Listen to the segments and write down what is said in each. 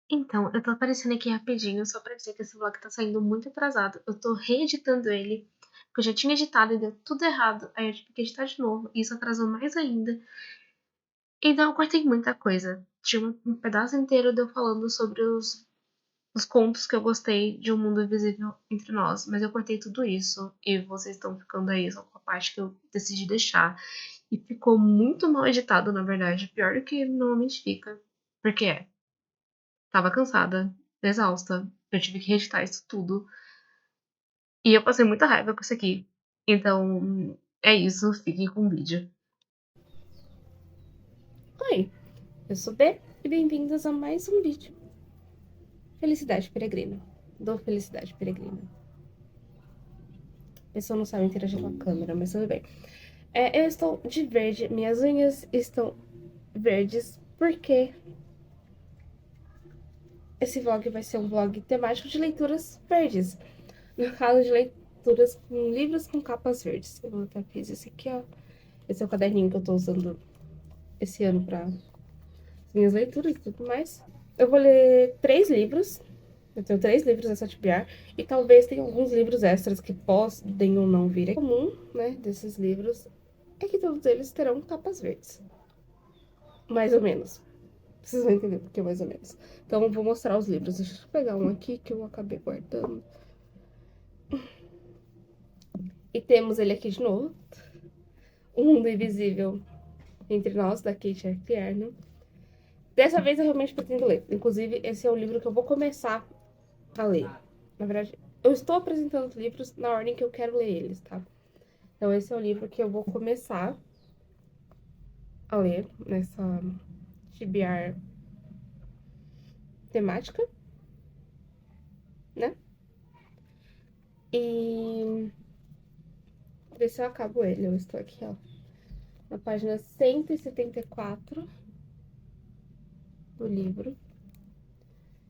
Então, eu tô aparecendo aqui rapidinho só pra dizer que esse vlog tá saindo muito atrasado. Eu tô reeditando ele, porque eu já tinha editado e deu tudo errado. Aí eu tive que editar de novo, e isso atrasou mais ainda. Então eu cortei muita coisa. Tinha um pedaço inteiro de eu falando sobre os contos que eu gostei de Um Mundo Invisível Entre Nós. Mas eu cortei tudo isso, e vocês estão ficando aí só com a parte que eu decidi deixar. E ficou muito mal editado, na verdade. Pior do que normalmente fica. Porque tava cansada, exausta. Eu tive que reeditar isso tudo. E eu passei muita raiva com isso aqui. Então, é isso. Fiquem com o vídeo. Oi, eu sou B e bem-vindos a mais um vídeo. Felicidade Peregrina. Do Felicidade Peregrina. A pessoa não sabe interagir com a câmera, mas tudo bem. Eu estou de verde, minhas unhas estão verdes, porque esse vlog vai ser um vlog temático de leituras verdes. No caso de leituras com livros com capas verdes. Eu até fiz esse aqui, ó. Esse é o caderninho que eu tô usando esse ano para minhas leituras e tudo mais. Eu vou ler 3 livros. Eu tenho 3 livros nessa TBR. E talvez tenha alguns livros extras que podem ou não vir. É comum, né, desses livros é que todos eles terão capas verdes. Mais ou menos. Vocês vão entender porque mais ou menos. Então eu vou mostrar os livros. Deixa eu pegar um aqui que eu acabei guardando. E temos ele aqui de novo. O Mundo Invisível Entre Nós, da Kate Arthur. Dessa vez eu realmente pretendo ler. Inclusive, esse é o livro que eu vou começar a ler. Na verdade, eu estou apresentando os livros na ordem que eu quero ler eles, tá? Então, esse é o livro que eu vou começar a ler nessa TBR temática, né? E ver se eu acabo ele. Eu estou aqui, ó, na página 174 do livro.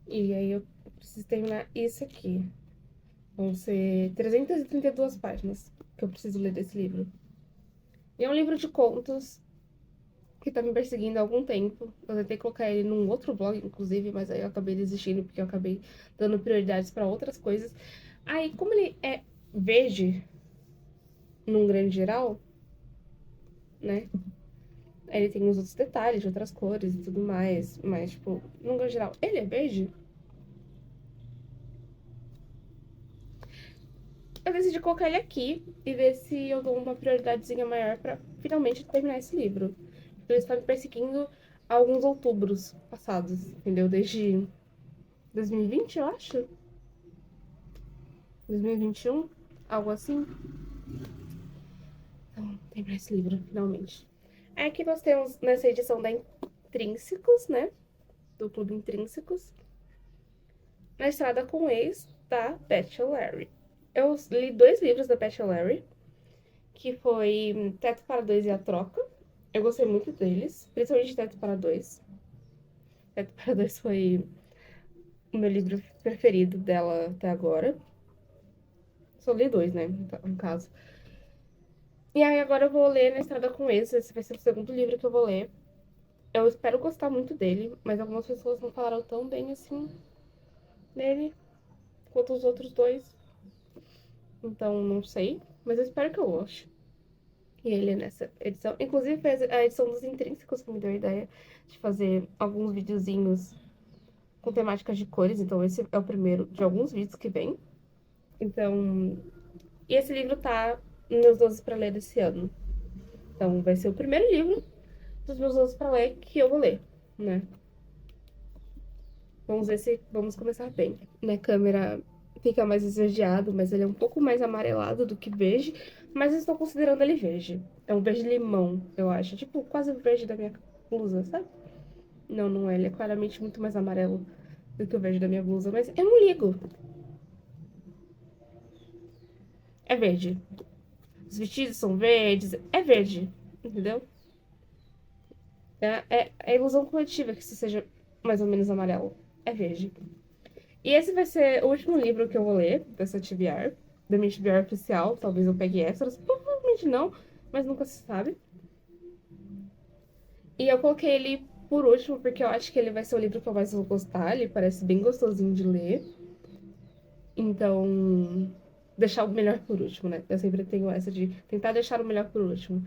E aí eu preciso terminar isso aqui. Vão ser 332 páginas que eu preciso ler desse livro. E é um livro de contos que tá me perseguindo há algum tempo. Eu tentei colocar ele num outro blog, inclusive, mas aí eu acabei desistindo porque eu acabei dando prioridades pra outras coisas. Aí, como ele é verde, num grande geral, né? Ele tem os outros detalhes de outras cores e tudo mais, mas, tipo, num grande geral, ele é verde. Eu decidi colocar ele aqui e ver se eu dou uma prioridadezinha maior pra finalmente terminar esse livro. Ele está me perseguindo há alguns outubros passados, entendeu? Desde 2020, eu acho. 2021, algo assim. Então, terminar esse livro, finalmente. Aí aqui nós temos nessa edição da Intrínsecos, né? Do Clube Intrínsecos. Na Estrada com o Ex, da Beth Larry. Eu li 2 livros da Beth Larry, que foi Teto para Dois e A Troca. Eu gostei muito deles, principalmente Teto para Dois. Teto para Dois foi o meu livro preferido dela até agora. Só li 2, né, no caso. E aí agora eu vou ler Na Estrada com Esse vai ser o segundo livro que eu vou ler. Eu espero gostar muito dele, mas algumas pessoas não falaram tão bem assim dele quanto os outros 2. Então não sei, mas eu espero que eu goste. E ele é nessa edição. Inclusive foi a edição dos Intrínsecos que me deu a ideia de fazer alguns videozinhos com temáticas de cores. Então esse é o primeiro de alguns vídeos que vem. Então, e esse livro tá nos meus 12 para ler desse ano. Então vai ser o primeiro livro dos meus 12 para ler que eu vou ler, né? Vamos ver se vamos começar bem. Na câmera fica mais esverdeado, mas ele é um pouco mais amarelado do que verde. Mas eu estou considerando ele verde. É um verde limão, eu acho. Tipo, quase o verde da minha blusa, sabe? Não, não é. Ele é claramente muito mais amarelo do que o verde da minha blusa. Mas eu não ligo. É verde. Os vestidos são verdes. É verde. Entendeu? É ilusão coletiva que isso seja mais ou menos amarelo. É verde. E esse vai ser o último livro que eu vou ler dessa TBR, da minha TBR oficial. Talvez eu pegue extras, provavelmente não, mas nunca se sabe. E eu coloquei ele por último, porque eu acho que ele vai ser o livro que eu mais vou gostar. Ele parece bem gostosinho de ler. Então, deixar o melhor por último, né? Eu sempre tenho essa de tentar deixar o melhor por último.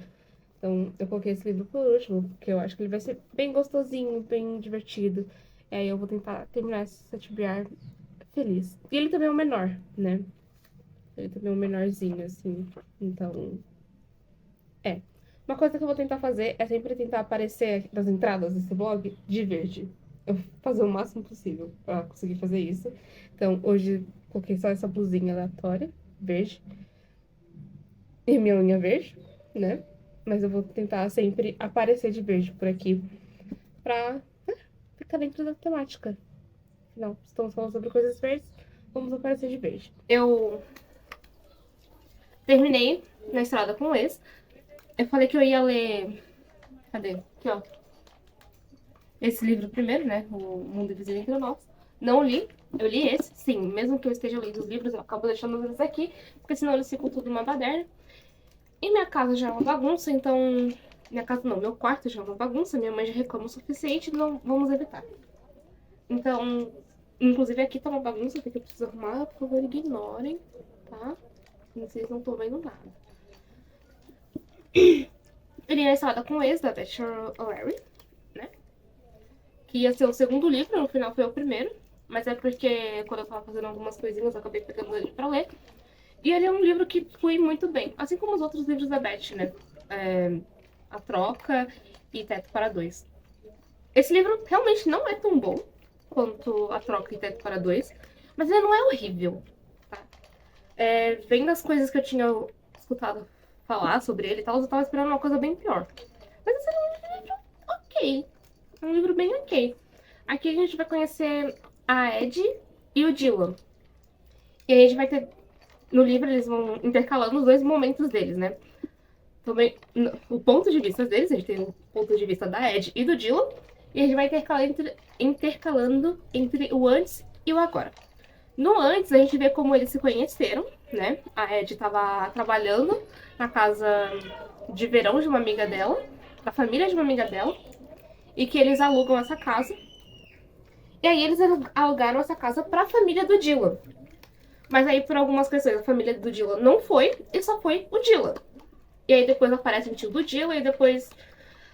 Então, eu coloquei esse livro por último, porque eu acho que ele vai ser bem gostosinho, bem divertido. E aí eu vou tentar terminar esse Sete-Biar feliz. E ele também é o menor, né? Ele também é um menorzinho, assim. Então, é. Uma coisa que eu vou tentar fazer é sempre tentar aparecer nas entradas desse blog de verde. Eu vou fazer o máximo possível pra conseguir fazer isso. Então, hoje coloquei só essa blusinha aleatória, verde. E minha unha verde, né? Mas eu vou tentar sempre aparecer de verde por aqui pra ficar dentro da temática. Afinal, estamos falando sobre coisas verdes, vamos aparecer de verde. Eu terminei na estrada com o ex. Eu falei que eu ia ler. Cadê? Aqui, ó. Esse livro primeiro, né? O Mundo Invisível entre Nós. Não li. Eu li esse, sim. Mesmo que eu esteja lendo os livros, eu acabo deixando eles aqui, porque senão eles ficam tudo uma baderna. E minha casa já é uma bagunça, então. Minha casa não, meu quarto já é uma bagunça, minha mãe já reclama o suficiente, não vamos evitar. Então, inclusive aqui tá uma bagunça, porque eu preciso arrumar, por favor, ignorem, tá? Vocês não estão vendo nada. Ele ia estar com o ex da Bachelor O'Leary, né? Que ia ser o segundo livro, no final foi o primeiro. Mas é porque quando eu tava fazendo algumas coisinhas, eu acabei pegando ele pra ler. E ele é um livro que flui muito bem, assim como os outros livros da Beth, né? A Troca e Teto para Dois. Esse livro realmente não é tão bom quanto A Troca e Teto para Dois, mas ele não é horrível, tá? Vendo as coisas que eu tinha escutado falar sobre ele e tal, eu tava esperando uma coisa bem pior. Mas esse é um livro ok. É um livro bem ok. Aqui a gente vai conhecer a Ed e o Dylan. E aí a gente vai ter. No livro eles vão intercalando os dois momentos deles, né? Também, o ponto de vista deles, a gente tem o ponto de vista da Ed e do Dylan. E a gente vai intercalando entre o antes e o agora. No antes, a gente vê como eles se conheceram, né? A Ed estava trabalhando na casa de verão de uma amiga dela, da família de uma amiga dela, e que eles alugam essa casa. E aí eles alugaram essa casa para a família do Dylan. Mas aí, por algumas questões, a família do Dylan não foi, e só foi o Dylan. E aí depois aparece o tio do Dylan, e depois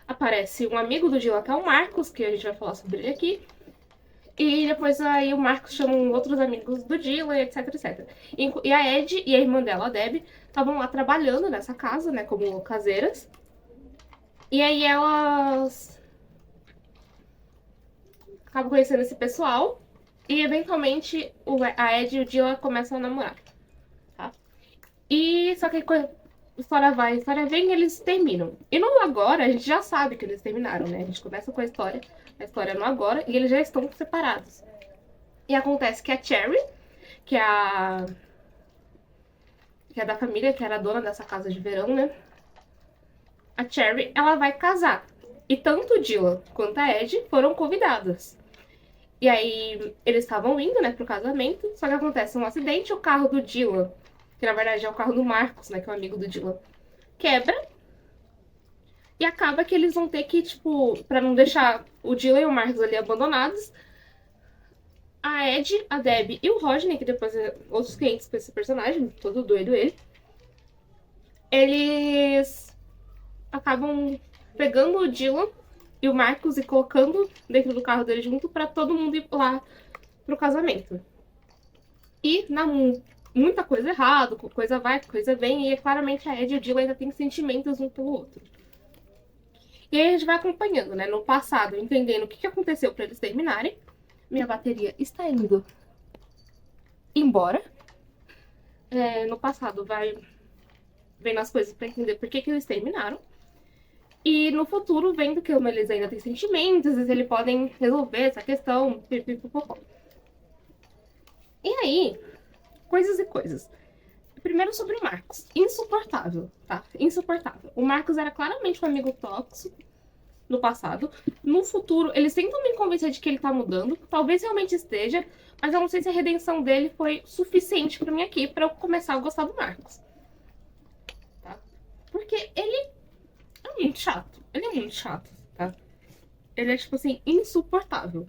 aparece um amigo do Dylan, que é o Marcos, que a gente vai falar sobre ele aqui. E depois aí o Marcos chama outros amigos do Dylan, etc, etc. E a Ed e a irmã dela, a Deb, estavam lá trabalhando nessa casa, né, como caseiras. E aí elas acabam conhecendo esse pessoal. E eventualmente a Ed e o Dylan começam a namorar. Tá? E só que a história vai, a história vem e eles terminam. E no agora, a gente já sabe que eles terminaram, né? A gente começa com a história no agora, e eles já estão separados. E acontece que a Cherry, que é da família, que era a dona dessa casa de verão, né? A Cherry, ela vai casar. E tanto o Dylan quanto a Ed foram convidadas. E aí, eles estavam indo, né, pro casamento, só que acontece um acidente, o carro do Dylan, que na verdade é o carro do Marcos, né, que é o amigo do Dylan, quebra. E acaba que eles vão ter que, tipo, pra não deixar o Dylan e o Marcos ali abandonados, a Ed, a Deb e o Rodney, que depois é outros clientes com esse personagem, todo doido ele, eles acabam pegando o Dylan e o Marcos e colocando dentro do carro dele junto pra todo mundo ir lá pro casamento. E na muita coisa errada, coisa vai, coisa vem, e claramente a Ed e o Dylan ainda têm sentimentos um pelo outro. E aí a gente vai acompanhando, né, no passado, entendendo o que aconteceu pra eles terminarem. Minha bateria está indo embora. No passado vai vendo as coisas pra entender por que eles terminaram. E no futuro, vendo que eles ainda têm sentimentos, e eles podem resolver essa questão. E aí, coisas e coisas. Primeiro sobre o Marcos. Insuportável, tá? Insuportável. O Marcos era claramente um amigo tóxico no passado. No futuro, eles tentam me convencer de que ele tá mudando. Talvez realmente esteja, mas eu não sei se a redenção dele foi suficiente pra mim aqui pra eu começar a gostar do Marcos. Tá? Porque ele é muito chato. Ele é muito chato, tá? Ele é, tipo assim, insuportável.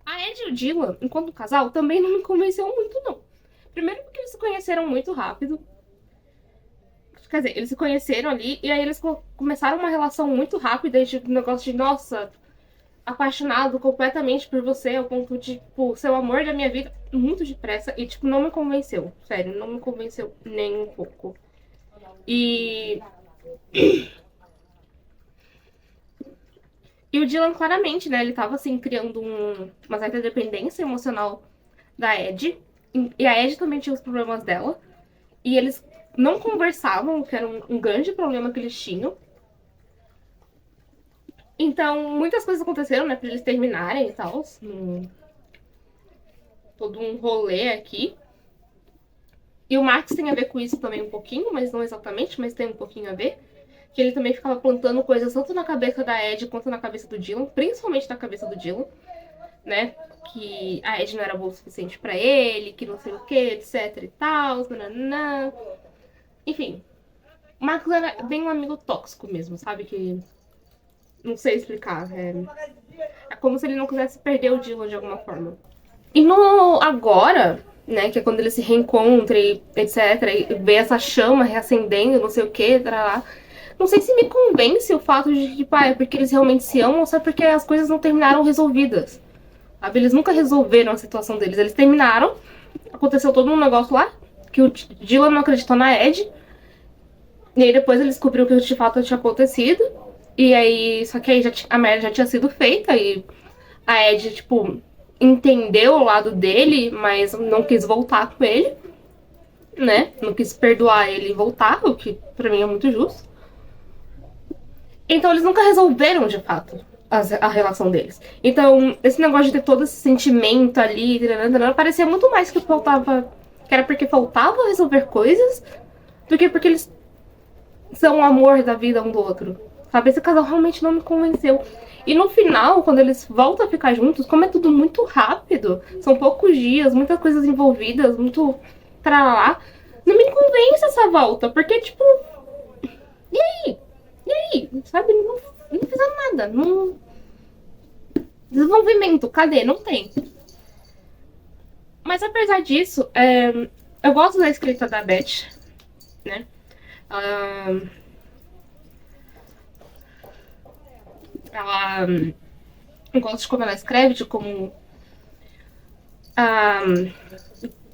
A Ed e o Dylan, enquanto casal, também não me convenceu muito, não. Primeiro porque eles se conheceram muito rápido. Quer dizer, eles se conheceram ali e aí eles começaram uma relação muito rápida e tipo, um negócio de, nossa, apaixonado completamente por você, ao ponto de, tipo, ser o amor da minha vida, muito depressa. E, tipo, não me convenceu. Sério, não me convenceu nem um pouco. E E o Dylan, claramente, né, ele tava, assim, criando uma certa dependência emocional da Ed. E a Ed também tinha os problemas dela. E eles não conversavam, que era um grande problema que eles tinham. Então, muitas coisas aconteceram, né, pra eles terminarem e tal. Todo um rolê aqui. E o Max tem a ver com isso também um pouquinho, mas não exatamente, mas tem um pouquinho a ver. Que ele também ficava plantando coisas tanto na cabeça da Ed quanto na cabeça do Dylan, principalmente na cabeça do Dylan, né? Que a Ed não era boa o suficiente pra ele, que não sei o que, etc e tal, nananã. Enfim, o Marcos era bem um amigo tóxico mesmo, sabe? Que não sei explicar. É como se ele não quisesse perder o Dylan de alguma forma. E no agora, né, que é quando ele se reencontra e etc, e vê essa chama reacendendo, não sei o que, lá. Não sei se me convence o fato de que, pá, é porque eles realmente se amam ou só porque as coisas não terminaram resolvidas. Sabe? Eles nunca resolveram a situação deles. Eles terminaram, aconteceu todo um negócio lá, que o Dylan não acreditou na Ed, e aí depois ele descobriu que de fato tinha acontecido, e aí, só que aí a merda já tinha sido feita, e a Ed, tipo, entendeu o lado dele, mas não quis voltar com ele, né? Não quis perdoar ele e voltar, o que pra mim é muito justo. Então eles nunca resolveram, de fato, a relação deles. Então, esse negócio de ter todo esse sentimento ali, parecia muito mais que faltava. Que era porque faltava resolver coisas do que porque eles são o amor da vida um do outro. Sabe? Esse casal realmente não me convenceu. E no final, quando eles voltam a ficar juntos, como é tudo muito rápido, são poucos dias, muitas coisas envolvidas, muito tralá, não me convence essa volta, porque, tipo, e aí? E aí? Sabe? Não fizeram nada. Não... Desenvolvimento, cadê? Não tem. Mas apesar disso, eu gosto da escrita da Beth, né? Ela eu gosto de como ela escreve, de como a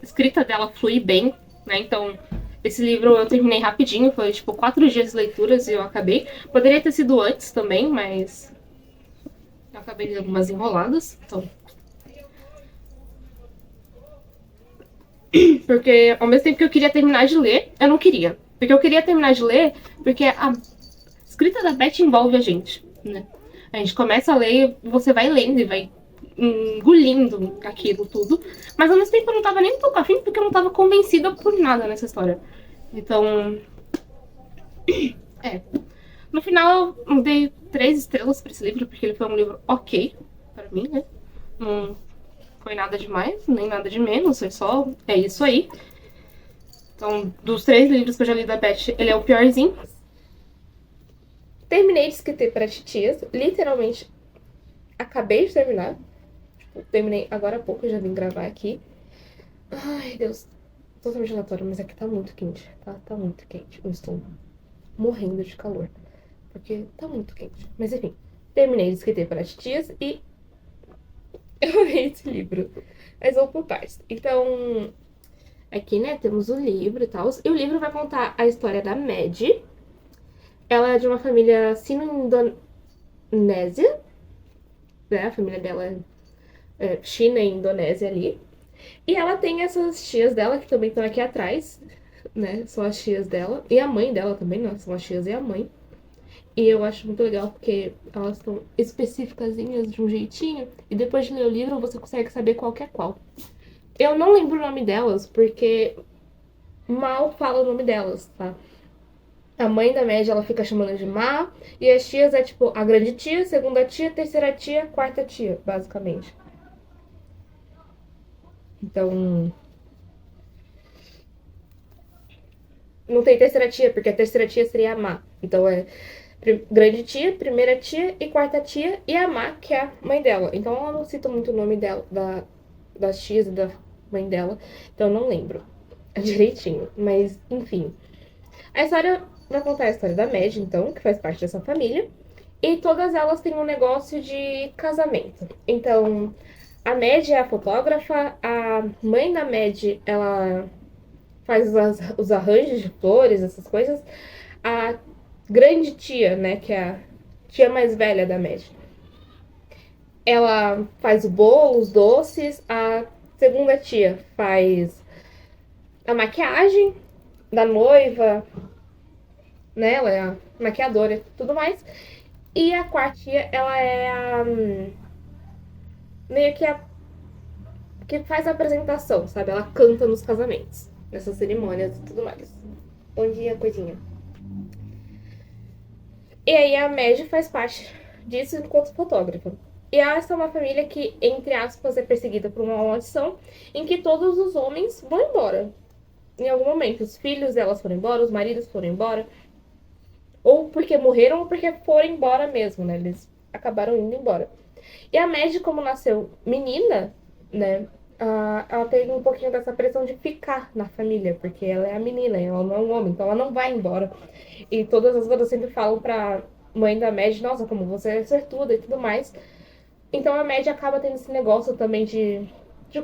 escrita dela flui bem, né? Então, esse livro eu terminei rapidinho, foi tipo 4 dias de leituras e eu acabei. Poderia ter sido antes também, mas eu acabei de algumas enroladas, então. Porque ao mesmo tempo que eu queria terminar de ler, eu não queria. Porque eu queria terminar de ler porque a escrita da Beth envolve a gente, né? A gente começa a ler e você vai lendo e vai engolindo aquilo tudo. Mas ao mesmo tempo eu não tava nem um pouco afim porque eu não tava convencida por nada nessa história. Então, é. No final eu dei 3 estrelas pra esse livro porque ele foi um livro ok pra mim, né? Não foi nada demais, nem nada de menos, foi só. É isso aí. Então, dos 3 livros que eu já li da Beth, ele é o piorzinho. Terminei de escrever para titias, literalmente acabei de terminar. Tipo, terminei agora há pouco, já vim gravar aqui. Ai, Deus, totalmente aleatório, mas aqui tá muito quente, tá? Tá muito quente. Eu estou morrendo de calor, porque tá muito quente. Mas enfim, terminei de escrever para titias e eu amei esse livro. Mas vou por partes. Então, aqui, né, temos o livro e tal. E o livro vai contar a história da Maddie. Ela é de uma família sino-indonésia, né? A família dela é China e Indonésia ali. E ela tem essas tias dela, que também estão aqui atrás, né? São as tias dela. E a mãe dela também, né? São as tias e a mãe. E eu acho muito legal porque elas estão específicasinhas de um jeitinho. E depois de ler o livro, você consegue saber qual que é qual. Eu não lembro o nome delas, porque mal fala o nome delas, tá? A mãe da média, ela fica chamando de má. E as tias é tipo a grande tia, segunda tia, terceira tia, quarta tia, basicamente. Então. Não tem terceira tia, porque a terceira tia seria a má. Então é. grande tia, primeira tia e quarta tia, e a Má, que é a mãe dela. Então ela não cita muito o nome dela, das tias e da mãe dela, então eu não lembro direitinho, mas enfim. A história vai contar a história da Mad, então, que faz parte dessa família, e todas elas têm um negócio de casamento. Então, a Mad é a fotógrafa, a mãe da Mad, ela faz os arranjos de flores, essas coisas. A grande tia, né, que é a tia mais velha da Mad, ela faz o bolo, os doces. A segunda tia faz a maquiagem da noiva, né, ela é a maquiadora e tudo mais. E a quarta tia, ela é a meio que a que faz a apresentação, sabe? Ela canta nos casamentos, nessas cerimônias e tudo mais. Bom dia, coisinha. E aí a Mad faz parte disso enquanto fotógrafa. E essa é uma família que, entre aspas, é perseguida por uma maldição em que todos os homens vão embora. Em algum momento, os filhos delas foram embora, os maridos foram embora. Ou porque morreram ou porque foram embora mesmo, né? Eles acabaram indo embora. E a Mad, como nasceu menina, né? Ela tem um pouquinho dessa pressão de ficar na família, porque ela é a menina, ela não é um homem, então ela não vai embora. E todas as outras sempre falam pra mãe da Mad, nossa, como você é sortuda e tudo mais. Então a Mad acaba tendo esse negócio também de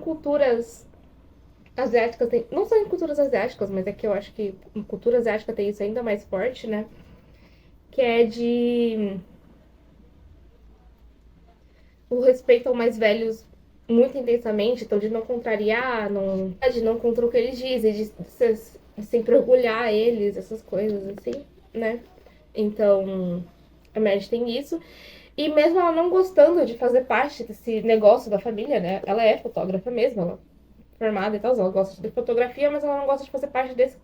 culturas asiáticas, não só em culturas asiáticas, mas é que eu acho que em cultura asiática tem isso ainda mais forte, né? Que é de o respeito aos mais velhos muito intensamente, então de não contrariar, de não contra o que eles dizem, de sempre orgulhar eles, essas coisas assim, né? Então, a Mad tem isso. E mesmo ela não gostando de fazer parte desse negócio da família, né? Ela é fotógrafa mesmo, ela é formada e tal, ela gosta de fotografia, mas ela não gosta de fazer parte desse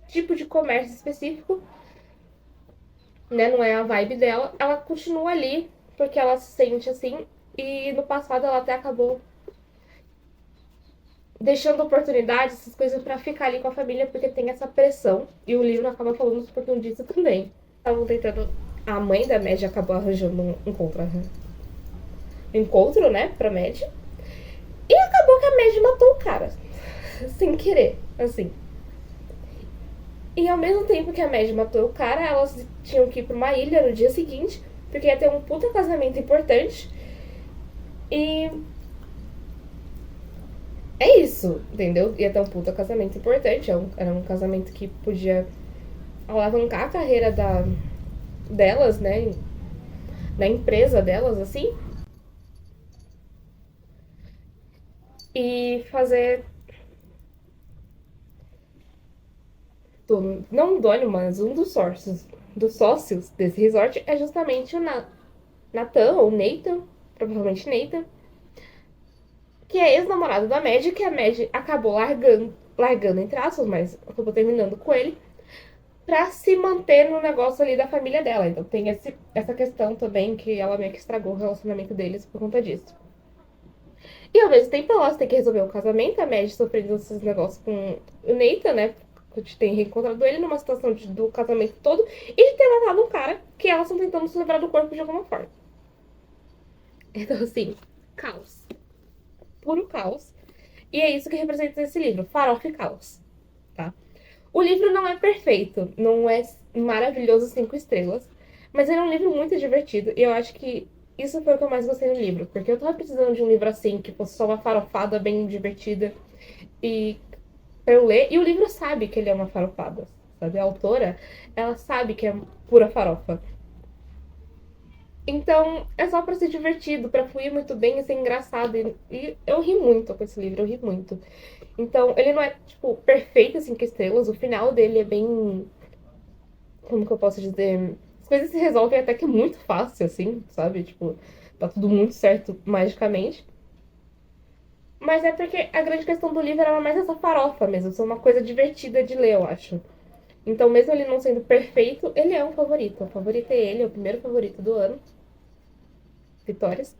tipo de comércio específico, né? Não é a vibe dela. Ela continua ali porque ela se sente assim. E no passado ela até acabou deixando oportunidades, essas coisas, pra ficar ali com a família, porque tem essa pressão. E o livro acaba falando um pouquinho disso também. Estavam tentando. A mãe da Mad acabou arranjando um encontro, né, pra Mad. E acabou que a Mad matou o cara. Sem querer, assim. E ao mesmo tempo que a Mad matou o cara, elas tinham que ir pra uma ilha no dia seguinte, porque ia ter um puta casamento importante. E é isso, entendeu? Ia ter um puta casamento importante. Era um casamento que podia alavancar a carreira delas, né? Da empresa delas, assim. E fazer. Não o dono, mas um dos sócios desse resort é justamente o Nathan, ou Nathan, provavelmente Nathan, que é ex-namorado da Mad, que a Mad acabou largando entre aspas, mas acabou terminando com ele, pra se manter no negócio ali da família dela. Então tem essa questão também que ela meio que estragou o relacionamento deles por conta disso. E ao mesmo tempo elas têm que resolver o casamento, a Mad sofrendo esses negócios com o Nathan, né? De ter reencontrado ele numa situação do casamento todo e de ter matado um cara que elas estão tentando se livrar do corpo de alguma forma. Então, assim, caos. Puro caos. E é isso que representa esse livro, farofa e caos, tá? O livro não é perfeito, não é maravilhoso 5 estrelas, mas ele é um livro muito divertido e eu acho que isso foi o que eu mais gostei no livro, porque eu tava precisando de um livro assim, que fosse só uma farofada bem divertida e pra eu ler, e o livro sabe que ele é uma farofada, sabe? A autora, ela sabe que é pura farofa. Então, é só pra ser divertido, pra fluir muito bem e ser engraçado. E eu ri muito com esse livro, eu ri muito. Então, ele não é, tipo, perfeito 5 estrelas. O final dele é bem. Como que eu posso dizer? As coisas se resolvem até que muito fácil, assim, sabe? Tipo, tá tudo muito certo magicamente. Mas é porque a grande questão do livro era mais essa farofa mesmo, ser uma coisa divertida de ler, eu acho. Então, mesmo ele não sendo perfeito, ele é um favorito. O favorito é ele, é o primeiro favorito do ano. Vitórias.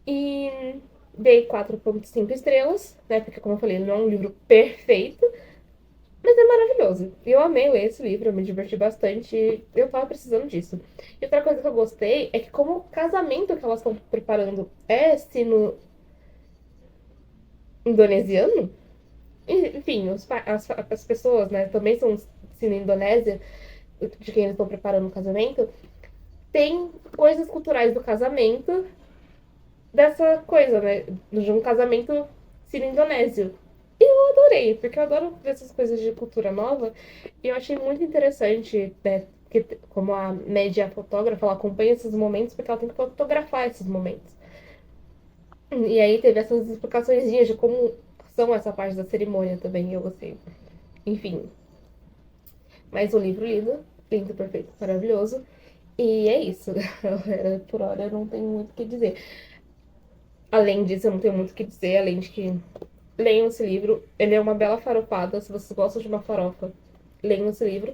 E dei 4,5 estrelas, né? Porque, como eu falei, ele não é um livro perfeito, mas é maravilhoso. Eu amei ler esse livro, eu me diverti bastante. Eu tava precisando disso. E outra coisa que eu gostei é que como o casamento que elas estão preparando é sino indonesiano, enfim, as pessoas, né, também são sino Indonésia, de quem eles estão preparando o casamento, tem coisas culturais do casamento dessa coisa, né, de um casamento sino indonésio. E eu adorei, porque eu adoro ver essas coisas de cultura nova, e eu achei muito interessante, né, porque como a média fotógrafa, ela acompanha esses momentos porque ela tem que fotografar esses momentos. E aí teve essas explicações de como são essa parte da cerimônia também, e eu gostei. Enfim, mais um livro lido, lindo, perfeito, maravilhoso. E é isso. Por hora eu não tenho muito o que dizer. Além disso, eu não tenho muito o que dizer, além de que leiam esse livro. Ele é uma bela farofada. Se vocês gostam de uma farofa, leiam esse livro.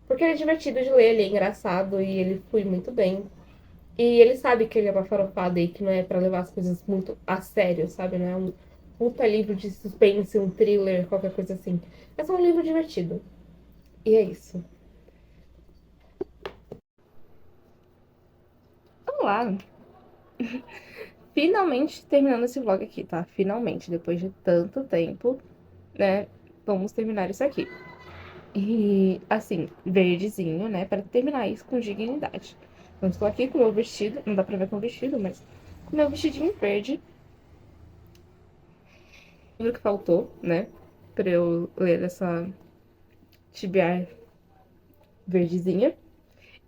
Porque ele é divertido de ler, ele é engraçado e ele flui muito bem. E ele sabe que ele é uma farofada e que não é pra levar as coisas muito a sério, sabe? Não é um puta livro de suspense, um thriller, qualquer coisa assim. É só um livro divertido. E é isso. Vamos lá. Finalmente terminando esse vlog aqui, tá? Finalmente, depois de tanto tempo, né? Vamos terminar isso aqui. E, assim, verdezinho, né? Pra terminar isso com dignidade. Então, estou aqui com o meu vestido, não dá pra ver com o vestido, mas com o meu vestidinho verde. O livro que faltou, né? Pra eu ler essa tibiar verdezinha.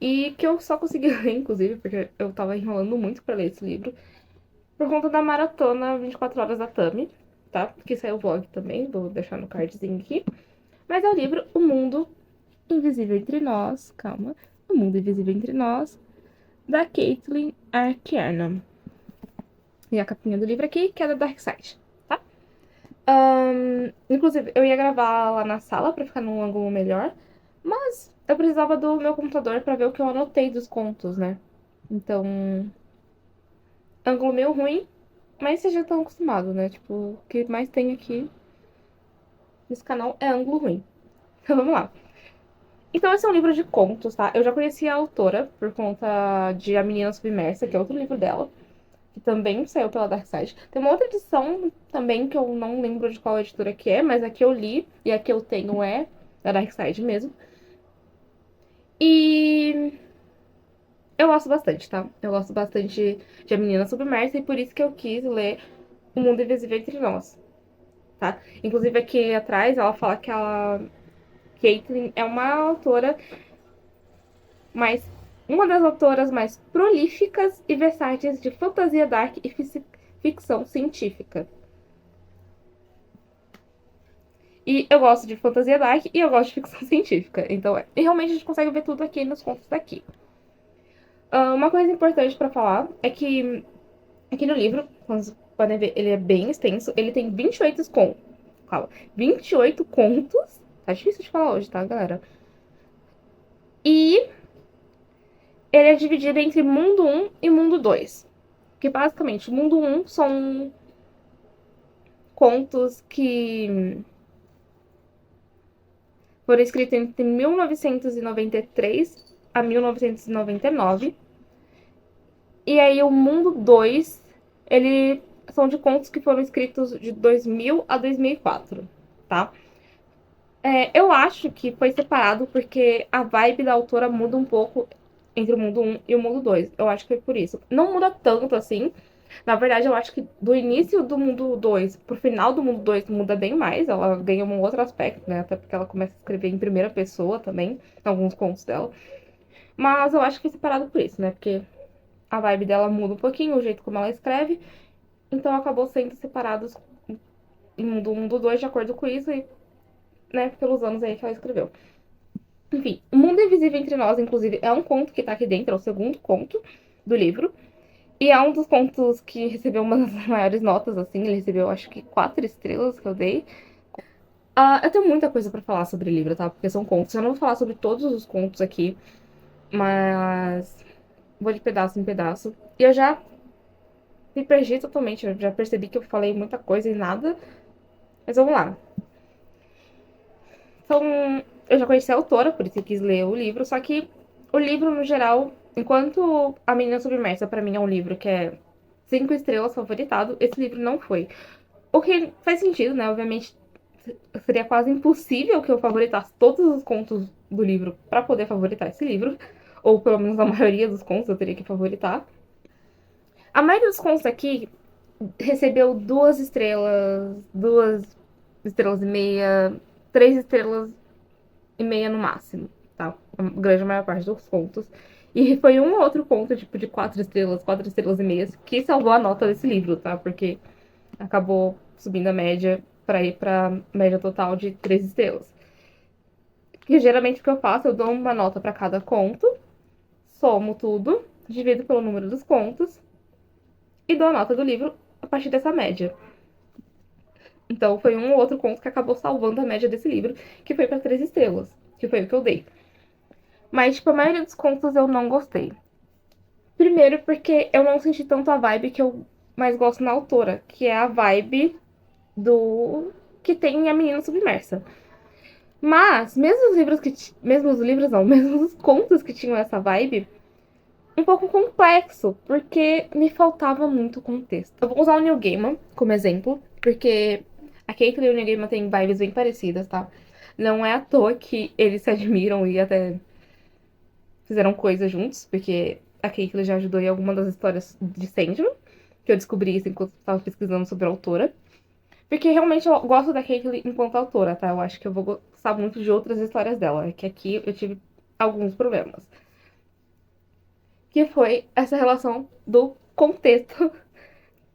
E que eu só consegui ler, inclusive, porque eu tava enrolando muito pra ler esse livro. Por conta da maratona 24 horas da Tami, tá? Que saiu o vlog também, vou deixar no cardzinho aqui. Mas é o livro O Mundo Invisível Entre Nós, calma. O Mundo Invisível Entre Nós, da Caitlin R. Kiernan. E a capinha do livro aqui, que é da Dark Side, tá? Inclusive, eu ia gravar lá na sala pra ficar num ângulo melhor, mas eu precisava do meu computador pra ver o que eu anotei dos contos, né? Então, ângulo meio ruim, mas vocês já estão acostumados, né? Tipo, o que mais tem aqui nesse canal é ângulo ruim. Então vamos lá. Então esse é um livro de contos, tá? Eu já conheci a autora por conta de A Menina Submersa, que é outro livro dela, que também saiu pela Dark Side. Tem uma outra edição também que eu não lembro de qual editora que é, mas a que eu li e a que eu tenho é da Dark Side mesmo. E eu gosto bastante, tá? Eu gosto bastante de A Menina Submersa e por isso que eu quis ler O Mundo Invisível Entre Nós, tá? Inclusive aqui atrás ela fala que a Caitlin é uma das autoras mais prolíficas e versáteis de fantasia dark e ficção científica. E eu gosto de fantasia dark e eu gosto de ficção científica. Então, e realmente a gente consegue ver tudo aqui nos contos daqui. Uma coisa importante pra falar é que aqui no livro, como vocês podem ver, ele é bem extenso. Ele tem 28 contos. Tá difícil de falar hoje, tá, galera? E ele é dividido entre mundo um e mundo 2. Que basicamente, mundo um são contos que foram escritos entre 1993 a 1999. E aí o mundo 2 ele são de contos que foram escritos de 2000 a 2004, tá? Eu acho que foi separado porque a vibe da autora muda um pouco entre o mundo um e o mundo 2. Eu acho que foi por isso. Não muda tanto assim. Na verdade, eu acho que do início do mundo 2 pro final do mundo 2 muda bem mais. Ela ganha um outro aspecto, né? Até porque ela começa a escrever em primeira pessoa também, em alguns contos dela. Mas eu acho que é separado por isso, né? Porque a vibe dela muda um pouquinho, o jeito como ela escreve. Então acabou sendo separados em mundo 2 de acordo com isso e, né, pelos anos aí que ela escreveu. Enfim, O Mundo Invisível Entre Nós, inclusive, é um conto que tá aqui dentro, é o segundo conto do livro. E é um dos contos que recebeu uma das maiores notas, assim. Ele recebeu, acho que 4 estrelas que eu dei. Eu tenho muita coisa pra falar sobre o livro, tá? Porque são contos. Eu não vou falar sobre todos os contos aqui, mas vou de pedaço em pedaço. E eu já me perdi totalmente. Eu já percebi que eu falei muita coisa e nada. Mas vamos lá. Eu já conheci a autora, por isso eu quis ler o livro, só que o livro, no geral, enquanto A Menina Submersa, pra mim, é um livro que é 5 estrelas favoritado, esse livro não foi. O que faz sentido, né? Obviamente, seria quase impossível que eu favoritasse todos os contos do livro pra poder favoritar esse livro. Ou pelo menos a maioria dos contos eu teria que favoritar. A maioria dos contos aqui recebeu 2 estrelas, 2 estrelas e meia, 3 estrelas e meia no máximo, tá? A grande maior parte dos contos. E foi um ou outro conto, tipo, de 4 estrelas, 4 estrelas e meia, que salvou a nota desse livro, tá? Porque acabou subindo a média pra ir pra média total de 3 estrelas. Que geralmente o que eu faço, eu dou uma nota pra cada conto, somo tudo, divido pelo número dos contos e dou a nota do livro a partir dessa média. Então foi um ou outro conto que acabou salvando a média desse livro, que foi pra 3 estrelas, que foi o que eu dei. Mas, tipo, a maioria dos contos eu não gostei. Primeiro porque eu não senti tanto a vibe que eu mais gosto na autora, que é a vibe do que tem a menina submersa. Mas, mesmo os livros que. Mesmo os livros não, mesmo os contos que tinham essa vibe, um pouco complexo, porque me faltava muito contexto. Eu vou usar o Neil Gaiman como exemplo, porque a Caitlyn e o Neil Gaiman têm vibes bem parecidas, tá? Não é à toa que eles se admiram e até fizeram coisas juntos, porque a Caitlyn já ajudou em alguma das histórias de Sandman, que eu descobri isso enquanto estava pesquisando sobre a autora. Porque realmente eu gosto da Caitlyn enquanto autora, tá? Eu acho que eu vou gostar muito de outras histórias dela. É que aqui eu tive alguns problemas. Que foi essa relação do contexto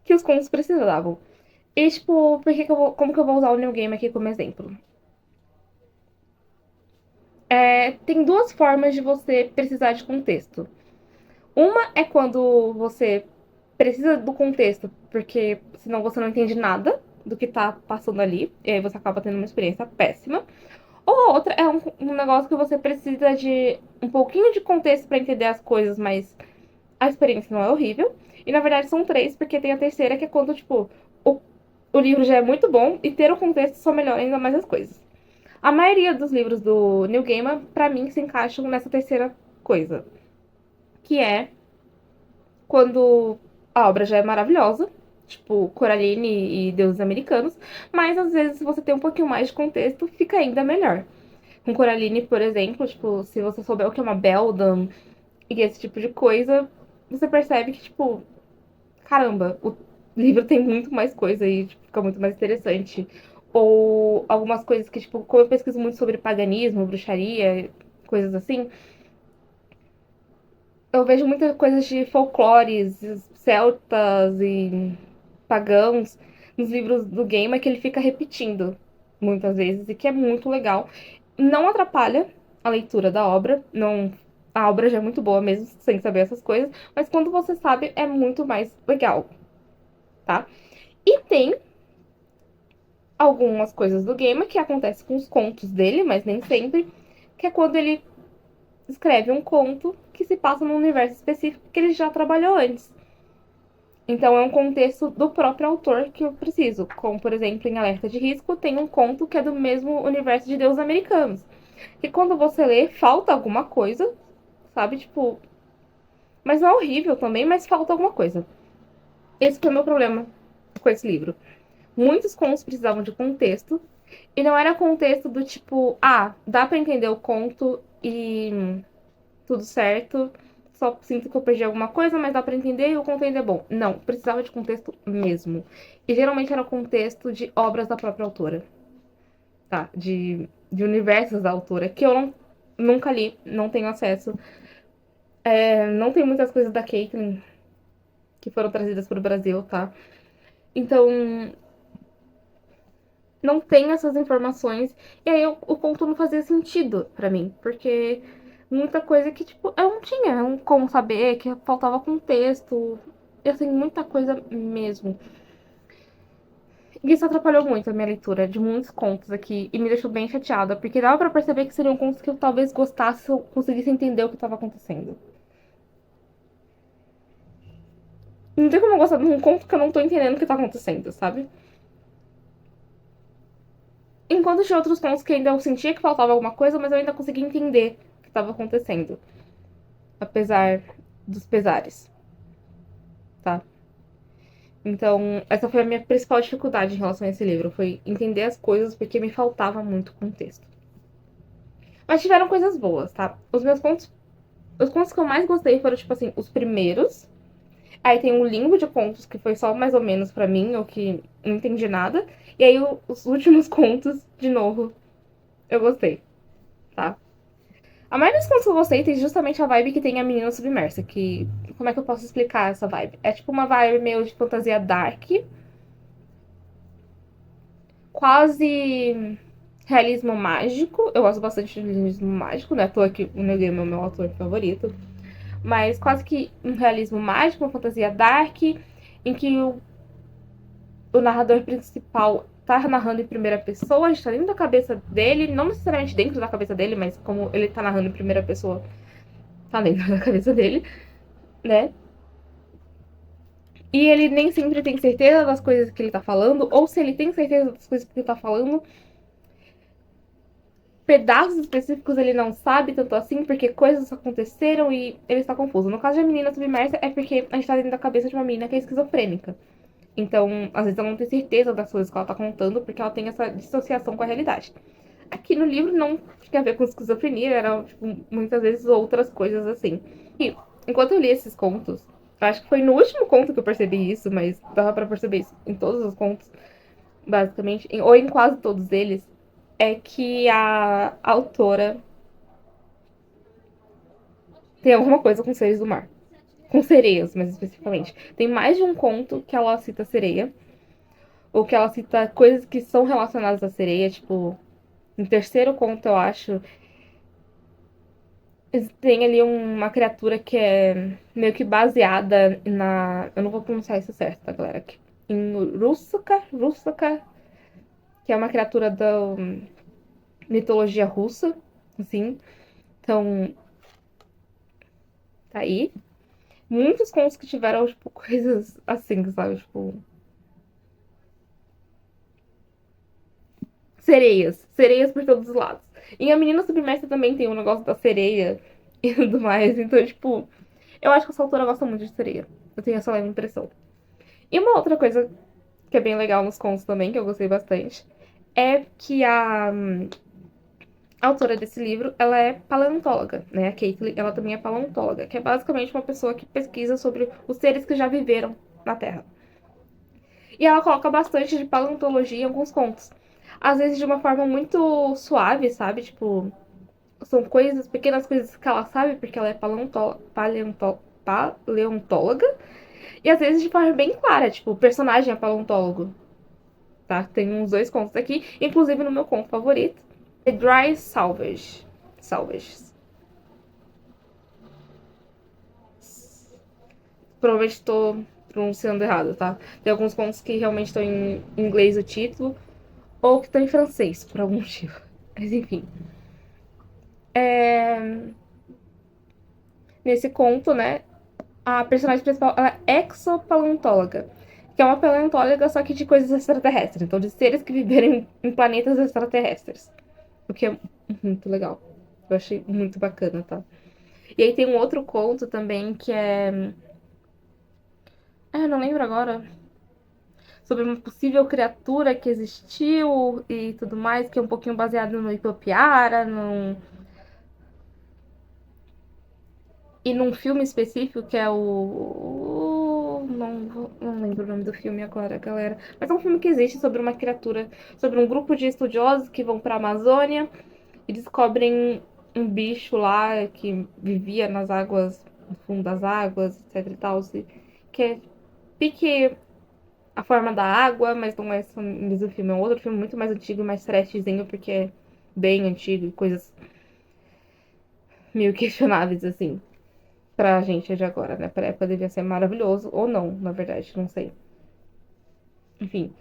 que os contos precisavam. E, tipo, como que eu vou usar o New Game aqui como exemplo? Tem duas formas de você precisar de contexto. Uma é quando você precisa do contexto, porque senão você não entende nada do que tá passando ali, e aí você acaba tendo uma experiência péssima. Ou a outra é um negócio que você precisa de um pouquinho de contexto pra entender as coisas, mas a experiência não é horrível. E na verdade são três, porque tem a terceira que é quando, tipo, o, o livro já é muito bom e ter o contexto só melhora ainda mais as coisas. A maioria dos livros do Neil Gaiman, pra mim, se encaixam nessa terceira coisa, que é quando a obra já é maravilhosa, tipo Coraline e Deuses Americanos, mas às vezes se você tem um pouquinho mais de contexto, fica ainda melhor. Com Coraline, por exemplo, tipo, se você souber o que é uma beldam e esse tipo de coisa, você percebe que, tipo, caramba, o livro tem muito mais coisa e tipo, fica muito mais interessante. Ou algumas coisas que, tipo, como eu pesquiso muito sobre paganismo, bruxaria, coisas assim, eu vejo muitas coisas de folclores celtas e pagãos nos livros do Gamer que ele fica repetindo muitas vezes e que é muito legal. Não atrapalha a leitura da obra, não, a obra já é muito boa mesmo sem saber essas coisas, mas quando você sabe é muito mais legal, tá? E tem algumas coisas do Gamer que acontecem com os contos dele, mas nem sempre, que é quando ele escreve um conto que se passa num universo específico que ele já trabalhou antes. Então é um contexto do próprio autor que eu preciso. Como, por exemplo, em Alerta de Risco, tem um conto que é do mesmo universo de Deuses Americanos. E quando você lê, falta alguma coisa, sabe? Tipo. Mas não é horrível também, mas falta alguma coisa. Esse foi o meu problema com esse livro. Muitos contos precisavam de contexto. E não era contexto do tipo, dá pra entender o conto e tudo certo. Só sinto que eu perdi alguma coisa, mas dá pra entender e o conto ainda é bom. Não, precisava de contexto mesmo. E geralmente era contexto de obras da própria autora. Tá? De universos da autora, que eu nunca li, não tenho acesso. Não tem muitas coisas da Caitlyn que foram trazidas para o Brasil, tá? Então, não tem essas informações. E aí o conto não fazia sentido pra mim, porque muita coisa que, tipo, eu não tinha como saber, que faltava contexto. E assim, muita coisa mesmo. E isso atrapalhou muito a minha leitura de muitos contos aqui e me deixou bem chateada, porque dava pra perceber que seriam contos que eu talvez gostasse se eu conseguisse entender o que estava acontecendo. Não tem como eu gostar de um conto que eu não tô entendendo o que tá acontecendo, sabe? Enquanto tinha outros contos que ainda eu sentia que faltava alguma coisa, mas eu ainda conseguia entender o que estava acontecendo. Apesar dos pesares, tá? Então, essa foi a minha principal dificuldade em relação a esse livro. Foi entender as coisas porque me faltava muito contexto. Mas tiveram coisas boas, tá? Os contos que eu mais gostei foram, tipo assim, os primeiros. Aí tem um limbo de contos que foi só mais ou menos pra mim, ou que não entendi nada. E aí os últimos contos, de novo, eu gostei, tá? A maioria dos contos que eu gostei tem justamente a vibe que tem a menina submersa, que... Como é que eu posso explicar essa vibe? É tipo uma vibe meio de fantasia dark, quase realismo mágico. Eu gosto bastante de realismo mágico, né? À toa que o Neil Gaiman é o meu autor favorito. Mas quase que um realismo mágico, uma fantasia dark, em que o narrador principal tá narrando em primeira pessoa, a gente tá dentro da cabeça dele, não necessariamente dentro da cabeça dele, mas como ele tá narrando em primeira pessoa, tá dentro da cabeça dele, né? E ele nem sempre tem certeza das coisas que ele tá falando, ou se ele tem certeza das coisas que ele tá falando, pedaços específicos ele não sabe tanto assim, porque coisas aconteceram e ele está confuso. No caso de A Menina Submersa, é porque a gente tá dentro da cabeça de uma menina que é esquizofrênica. Então, às vezes ela não tem certeza das coisas que ela tá contando, porque ela tem essa dissociação com a realidade. Aqui no livro não tinha a ver com esquizofrenia, eram tipo, muitas vezes outras coisas assim. E enquanto eu li esses contos, acho que foi no último conto que eu percebi isso, mas dava pra perceber isso em todos os contos, basicamente, ou em quase todos eles, é que a autora tem alguma coisa com seres do mar. Com sereias, mais especificamente. Tem mais de um conto que ela cita sereia, ou que ela cita coisas que são relacionadas à sereia, tipo, no terceiro conto, eu acho, tem ali uma criatura que é meio que baseada na. Eu não vou pronunciar isso certo, tá, galera? Em Russaka, que é uma criatura da mitologia russa, assim. Então, tá aí. Muitos contos que tiveram, tipo, coisas assim, sabe? Tipo, sereias. Sereias por todos os lados. E a Menina Submersa também tem um negócio da sereia e tudo mais. Então, tipo, eu acho que essa autora gosta muito de sereia. Eu tenho essa leve impressão. E uma outra coisa que é bem legal nos contos também, que eu gostei bastante, é que a autora desse livro, ela é paleontóloga, né? A Caitlin, ela também é paleontóloga, que é basicamente uma pessoa que pesquisa sobre os seres que já viveram na Terra. E ela coloca bastante de paleontologia em alguns contos. Às vezes de uma forma muito suave, sabe? Tipo, são coisas, pequenas coisas que ela sabe, porque ela é paleontóloga. E às vezes de forma bem clara, tipo, o personagem é paleontólogo, tá? Tem uns dois contos aqui, inclusive no meu conto favorito. The Dry Salvage. Salvage. Provavelmente estou pronunciando errado, tá? Tem alguns contos que realmente estão em inglês o título, ou que estão em francês, por algum motivo. Mas enfim. É... Nesse conto, né, a personagem principal ela é exopaleontóloga, que é uma paleontóloga só que de coisas extraterrestres, então de seres que viveram em planetas extraterrestres. O que é muito legal. Eu achei muito bacana, tá? E aí tem um outro conto também que é. Ah, eu não lembro agora. Sobre uma possível criatura que existiu e tudo mais, que é um pouquinho baseado no Itopiara, e num filme específico que é o. Não lembro o nome do filme agora, galera. Mas é um filme que existe sobre uma criatura, sobre um grupo de estudiosos que vão pra Amazônia e descobrem um bicho lá que vivia nas águas, no fundo das águas, etc e tal, que é pique a forma da água, mas não é esse o mesmo filme, é um outro filme muito mais antigo, mais trashzinho, porque é bem antigo e coisas meio questionáveis, assim, pra gente de agora, né? Pra época devia ser maravilhoso, ou não, na verdade, não sei. Enfim,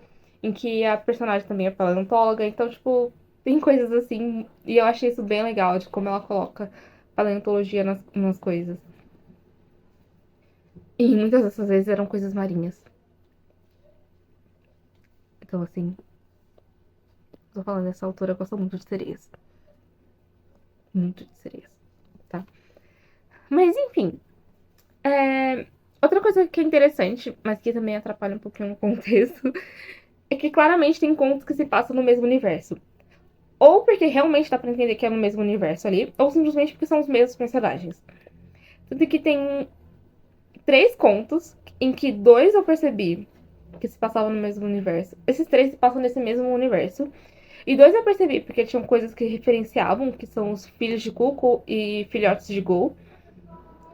em que a personagem também é paleontóloga, então, tipo, tem coisas assim, e eu achei isso bem legal, de como ela coloca paleontologia nas coisas. E muitas dessas vezes eram coisas marinhas. Então, assim, Tô falando nessa autora, eu gosto muito de sereias. Muito de sereias, tá? Mas, enfim. Outra coisa que é interessante, mas que também atrapalha um pouquinho no contexto, é que claramente tem contos que se passam no mesmo universo. Ou porque realmente dá pra entender que é no mesmo universo ali, ou simplesmente porque são os mesmos personagens. Tanto que tem 3 contos, em que 2 eu percebi que se passavam no mesmo universo. Esses 3 se passam nesse mesmo universo. E 2 eu percebi porque tinham coisas que referenciavam, que são os filhos de Cuco e filhotes de Gol,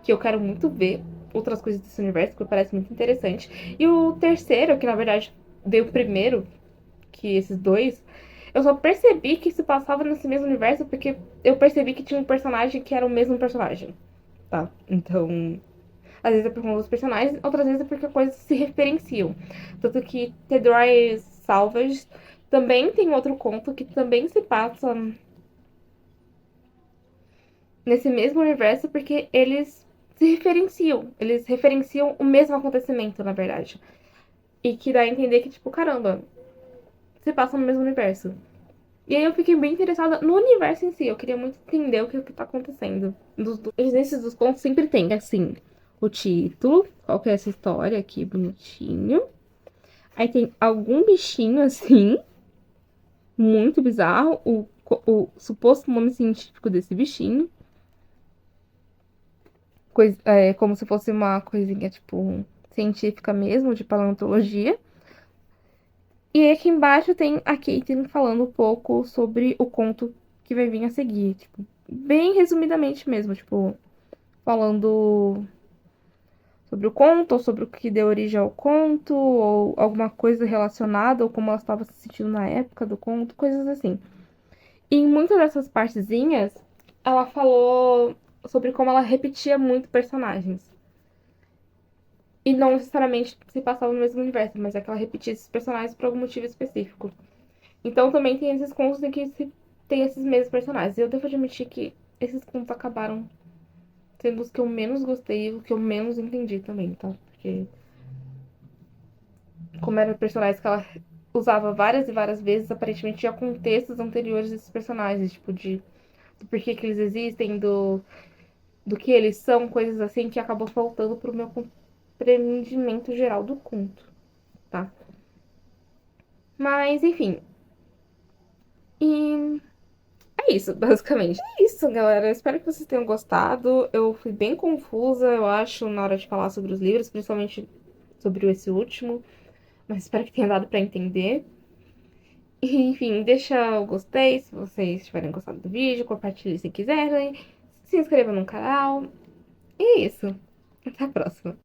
que eu quero muito ver outras coisas desse universo, que parece muito interessante. E o terceiro, que na verdade veio primeiro que esses 2, eu só percebi que se passava nesse mesmo universo porque eu percebi que tinha um personagem que era o mesmo personagem, tá? Então, às vezes é por conta dos personagens, outras vezes é porque coisas se referenciam. Tanto que The Dry Salvage também tem outro conto que também se passa nesse mesmo universo porque eles se referenciam. Eles referenciam o mesmo acontecimento, na verdade. E que dá a entender que, tipo, caramba, se passa no mesmo universo. E aí eu fiquei bem interessada no universo em si. Eu queria muito entender o que tá acontecendo. Nesses dos contos sempre tem, assim, o título, qual que é essa história aqui, bonitinho. Aí tem algum bichinho, assim, muito bizarro, o suposto nome científico desse bichinho. Como se fosse uma coisinha, tipo, científica mesmo, de paleontologia. E aqui embaixo tem a Caitlyn falando um pouco sobre o conto que vai vir a seguir. Tipo, bem resumidamente mesmo, tipo, falando sobre o conto, ou sobre o que deu origem ao conto, ou alguma coisa relacionada, ou como ela estava se sentindo na época do conto, coisas assim. E em muitas dessas partezinhas, ela falou sobre como ela repetia muito personagens. E não necessariamente se passava no mesmo universo, mas é que ela repetia esses personagens por algum motivo específico. Então também tem esses contos em que se tem esses mesmos personagens. E eu devo admitir que esses contos acabaram sendo os que eu menos gostei e os que eu menos entendi também, tá? Porque como eram personagens que ela usava várias e várias vezes, aparentemente tinha contextos anteriores desses personagens, tipo, do porquê que eles existem, do que eles são, coisas assim, que acabou faltando pro meu compreendimento geral do conto, tá? Mas, enfim. E é isso, basicamente. É isso, galera. Eu espero que vocês tenham gostado. Eu fui bem confusa, eu acho, na hora de falar sobre os livros, principalmente sobre esse último. Mas espero que tenha dado pra entender. E, enfim, deixa o gostei se vocês tiverem gostado do vídeo, compartilhe se quiserem, se inscreva no canal. E é isso. Até a próxima.